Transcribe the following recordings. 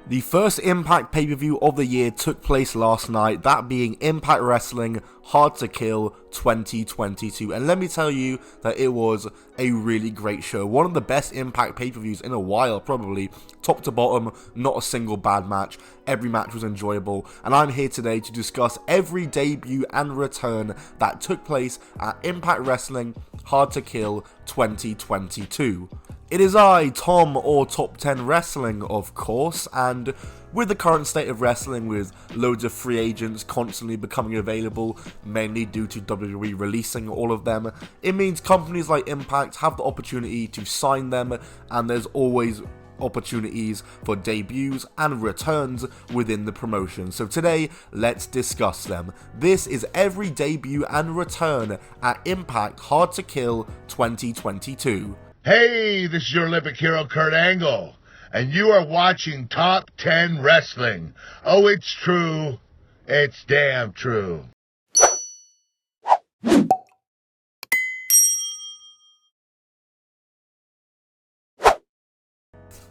The first Impact pay-per-view of the year took place last night, that being Impact Wrestling Hard to Kill 2022, and let me tell you that it was a really great show. One of the best Impact pay-per-views in a while, probably. Top to bottom, not a single bad match. Every match was enjoyable, and I'm here today to discuss every debut and return that took place at Impact Wrestling Hard to Kill 2022. It is I, Tom, or Top 10 Wrestling, of course, and with the current state of wrestling, with loads of free agents constantly becoming available, mainly due to WWE releasing all of them, it means companies like Impact have the opportunity to sign them, and there's always opportunities for debuts and returns within the promotion. So today, let's discuss them. This is every debut and return at Impact Hard to Kill 2022. Hey, this is your Olympic hero Kurt Angle, and you are watching Top 10 Wrestling. Oh, it's true. It's damn true.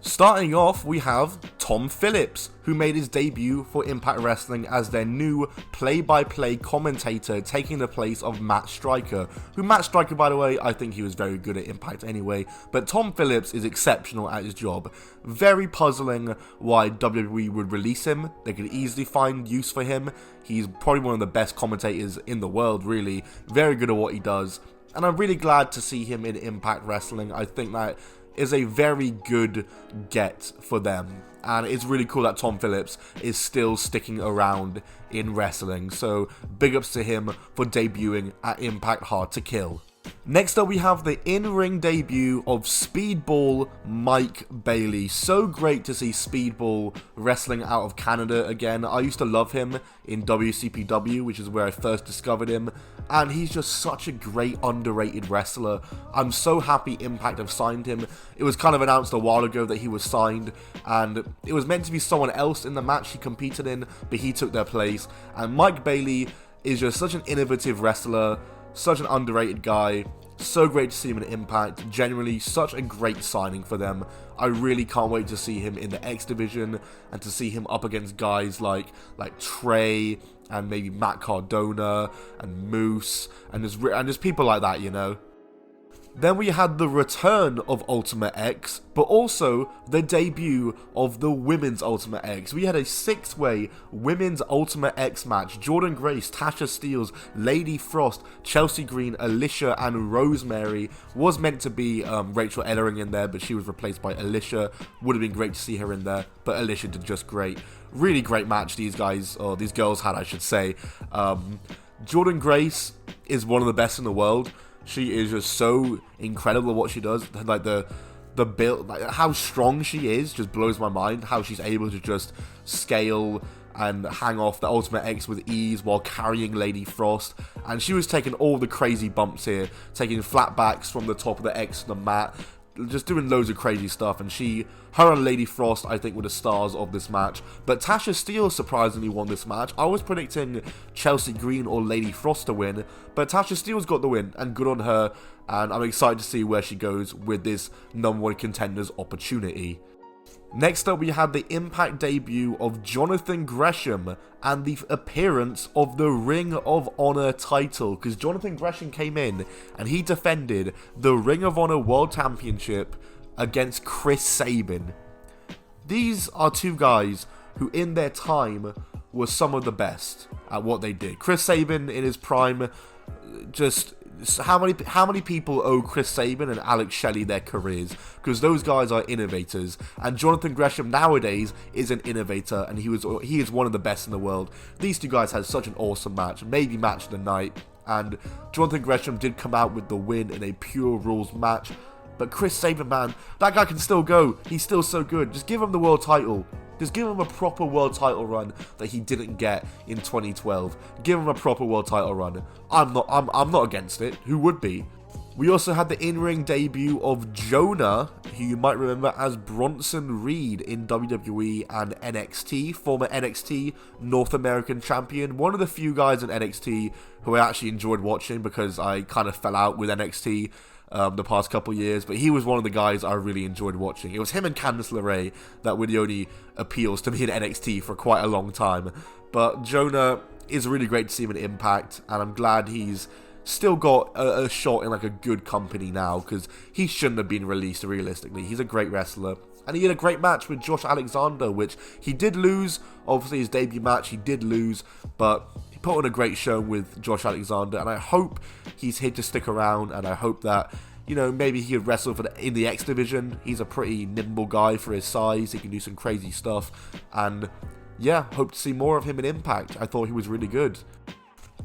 Starting off, we have Tom Phillips, who made his debut for Impact Wrestling as their new play-by-play commentator, taking the place of Matt Striker, who Matt Striker, by the way, I think he was very good at Impact anyway, but Tom Phillips is exceptional at his job. Very puzzling why WWE would release him. They could easily find use for him. He's probably one of the best commentators in the world, really. Very good at what he does, and I'm really glad to see him in Impact Wrestling. I think that is a very good get for them, and it's really cool that Tom Phillips is still sticking around in wrestling, so big ups to him for debuting at Impact Hard to Kill. Next up, we have the in-ring debut of Speedball Mike Bailey. So great to see Speedball wrestling out of Canada again. I used to love him in WCPW, which is where I first discovered him, and he's just such a great underrated wrestler. I'm so happy Impact have signed him. It was kind of announced a while ago that he was signed, and it was meant to be someone else in the match he competed in, but he took their place, and Mike Bailey is just such an innovative wrestler, such an underrated guy. So great to see him in Impact. Genuinely such a great signing for them. I really can't wait to see him in the X Division and to see him up against guys like Trey and maybe Matt Cardona and Moose and just people like that, you know. Then we had the return of Ultimate X, but also the debut of the Women's Ultimate X. We had a 6-way Women's Ultimate X match. Jordynne Grace, Tasha Steelz, Lady Frost, Chelsea Green, Alicia, and Rosemary. Was meant to be Rachel Ellering in there, but she was replaced by Alicia. Would have been great to see her in there, but Alicia did just great. Really great match these girls had, I should say. Jordynne Grace is one of the best in the world. She is just so incredible at what she does. Like the build, like how strong she is, just blows my mind. How she's able to just scale and hang off the Ultimate X with ease while carrying Lady Frost. And she was taking all the crazy bumps here, taking flatbacks from the top of the X to the mat, just doing loads of crazy stuff. And her and Lady Frost, I think, were the stars of this match. But Tasha Steelz surprisingly won this match. I was predicting Chelsea Green or Lady Frost to win, but Tasha Steelz got the win, and good on her. And I'm excited to see where she goes with this #1 contenders opportunity. Next up, we had the Impact debut of Jonathan Gresham and the appearance of the Ring of Honor title, because Jonathan Gresham came in and he defended the Ring of Honor World Championship against Chris Sabin. These are two guys who in their time were some of the best at what they did. Chris Sabin in his prime, just how many people owe Chris Sabin and Alex Shelley their careers? Because those guys are innovators, and Jonathan Gresham nowadays is an innovator, and he is one of the best in the world. These two guys had such an awesome match, maybe match of the night, and Jonathan Gresham did come out with the win in a pure rules match. But Chris Sabin, man, that guy can still go. He's still so good. Just give him the world title. Just give him a proper world title run that he didn't get in 2012. Give him a proper world title run. I'm not against it. Who would be? We also had the in-ring debut of Jonah, who you might remember as Bronson Reed in WWE and NXT, former NXT North American champion. One of the few guys in NXT who I actually enjoyed watching because I kind of fell out with NXT the past couple years, but he was one of the guys I really enjoyed watching. It was him and Candice LeRae that were the only appeals to me in NXT for quite a long time. But Jonah is really great to see him in Impact, and I'm glad he's still got a shot in like a good company now, because he shouldn't have been released realistically. He's a great wrestler, and he had a great match with Josh Alexander, which he did lose. Obviously his debut match he did lose, but he put on a great show with Josh Alexander, and I hope he's here to stick around, and I hope that, you know, maybe he could wrestle in the X division. He's a pretty nimble guy for his size. He can do some crazy stuff, and yeah, hope to see more of him in Impact. I thought he was really good.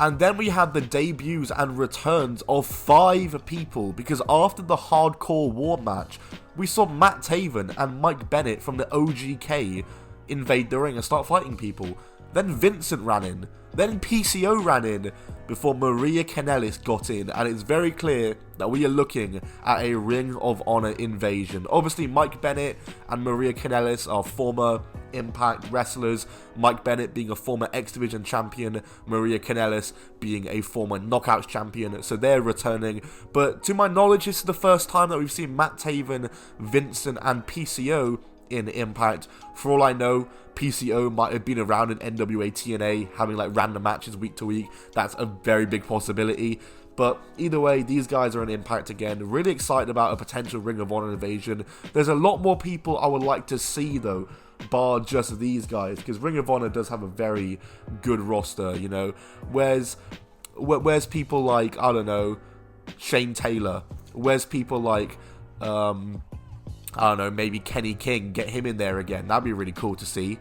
And then we had the debuts and returns of 5 people, because after the Hardcore War match, we saw Matt Taven and Mike Bennett from the OGK invade the ring and start fighting people. Then Vincent ran in, then PCO ran in, before Maria Kanellis got in, and it's very clear that we are looking at a Ring of Honor invasion. Obviously, Mike Bennett and Maria Kanellis are former Impact wrestlers, Mike Bennett being a former X Division champion, Maria Kanellis being a former Knockouts champion, so they're returning. But to my knowledge, this is the first time that we've seen Matt Taven, Vincent, and PCO in Impact. For all I know, PCO might have been around in NWA TNA, having like random matches week to week. That's a very big possibility. But either way, these guys are in Impact again. Really excited about a potential Ring of Honor invasion. There's a lot more people I would like to see though, bar just these guys, because Ring of Honor does have a very good roster, you know. Where's people like, I don't know, Shane Taylor? Where's people like, I don't know, maybe Kenny King? Get him in there again. That'd be really cool to see.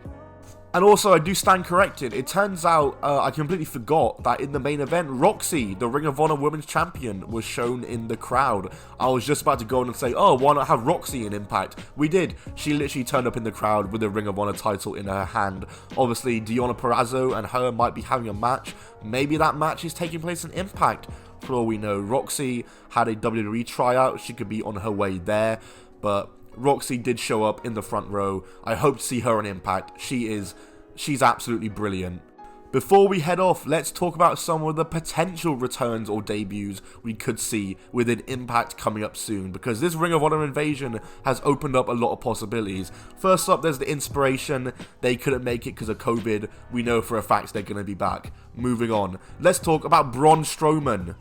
And also, I do stand corrected. It turns out I completely forgot that in the main event, Roxy, the Ring of Honor Women's Champion, was shown in the crowd. I was just about to go on and say, oh, why not have Roxy in Impact? We did. She literally turned up in the crowd with the Ring of Honor title in her hand. Obviously, Deonna Purrazzo and her might be having a match. Maybe that match is taking place in Impact. For all we know, Roxy had a WWE tryout. She could be on her way there, but Roxy did show up in the front row. I hope to see her on Impact. She's absolutely brilliant. Before we head off, let's talk about some of the potential returns or debuts we could see within Impact coming up soon, because this Ring of Honor invasion has opened up a lot of possibilities. First up, there's the Inspiration. They couldn't make it because of COVID. We know for a fact they're going to be back. Moving on, let's talk about Braun Strowman,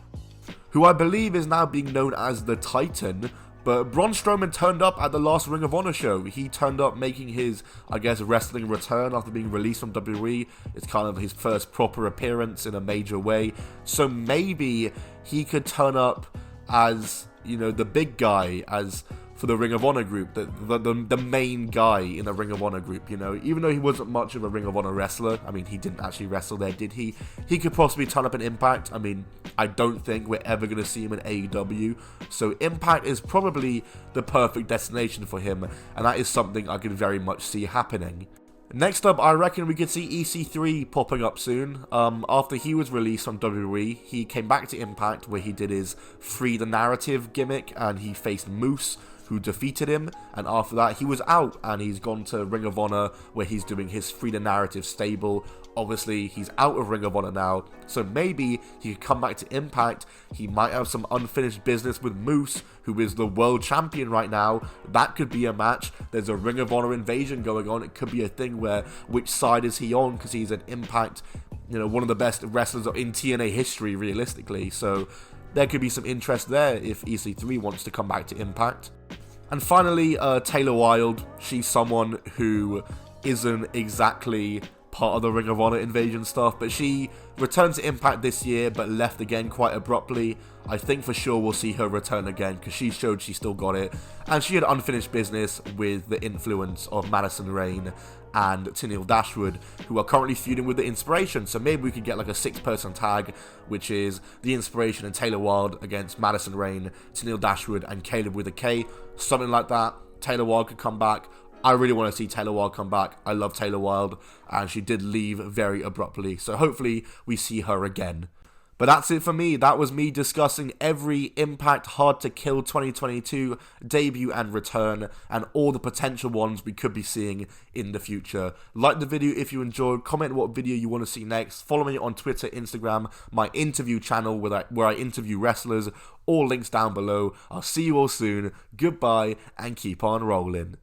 who I believe is now being known as the Titan. But Braun Strowman turned up at the last Ring of Honor show. He turned up making his, I guess, wrestling return after being released from WWE. It's kind of his first proper appearance in a major way. So maybe he could turn up as, you know, the big guy, as for the Ring of Honor group, the main guy in the Ring of Honor group, you know. Even though he wasn't much of a Ring of Honor wrestler, I mean, he didn't actually wrestle there, did he? He could possibly turn up in Impact. I mean, I don't think we're ever going to see him in AEW, so Impact is probably the perfect destination for him, and that is something I could very much see happening. Next up, I reckon we could see EC3 popping up soon. After he was released from WWE, he came back to Impact, where he did his Free the Narrative gimmick, and he faced Moose, who defeated him, and after that he was out, and he's gone to Ring of Honor, where he's doing his Free the Narrative stable. Obviously, he's out of Ring of Honor now, so maybe he could come back to Impact. He might have some unfinished business with Moose, who is the world champion right now. That could be a match. There's a Ring of Honor invasion going on. It could be a thing where, which side is he on, because he's an Impact, you know, one of the best wrestlers in TNA history, realistically. So there could be some interest there if EC3 wants to come back to Impact. And finally, Taylor Wilde. She's someone who isn't exactly part of the Ring of Honor invasion stuff, but she returned to Impact this year but left again quite abruptly. I think for sure we'll see her return again, because she showed she still got it, and she had unfinished business with the influence of Madison Rayne and Tennille Dashwood, who are currently feuding with the Inspiration. So maybe we could get like a 6-person tag, which is the Inspiration and Taylor Wilde against Madison Rayne, Tennille Dashwood, and Caleb with a K, something like that. Taylor Wilde could come back. I really want to see Taylor Wilde come back. I love Taylor Wilde, and she did leave very abruptly, so hopefully we see her again. But that's it for me. That was me discussing every Impact Hard to Kill 2022 debut and return, and all the potential ones we could be seeing in the future. Like the video if you enjoyed, comment what video you want to see next, follow me on Twitter, Instagram, my interview channel where I interview wrestlers, all links down below. I'll see you all soon, goodbye, and keep on rolling.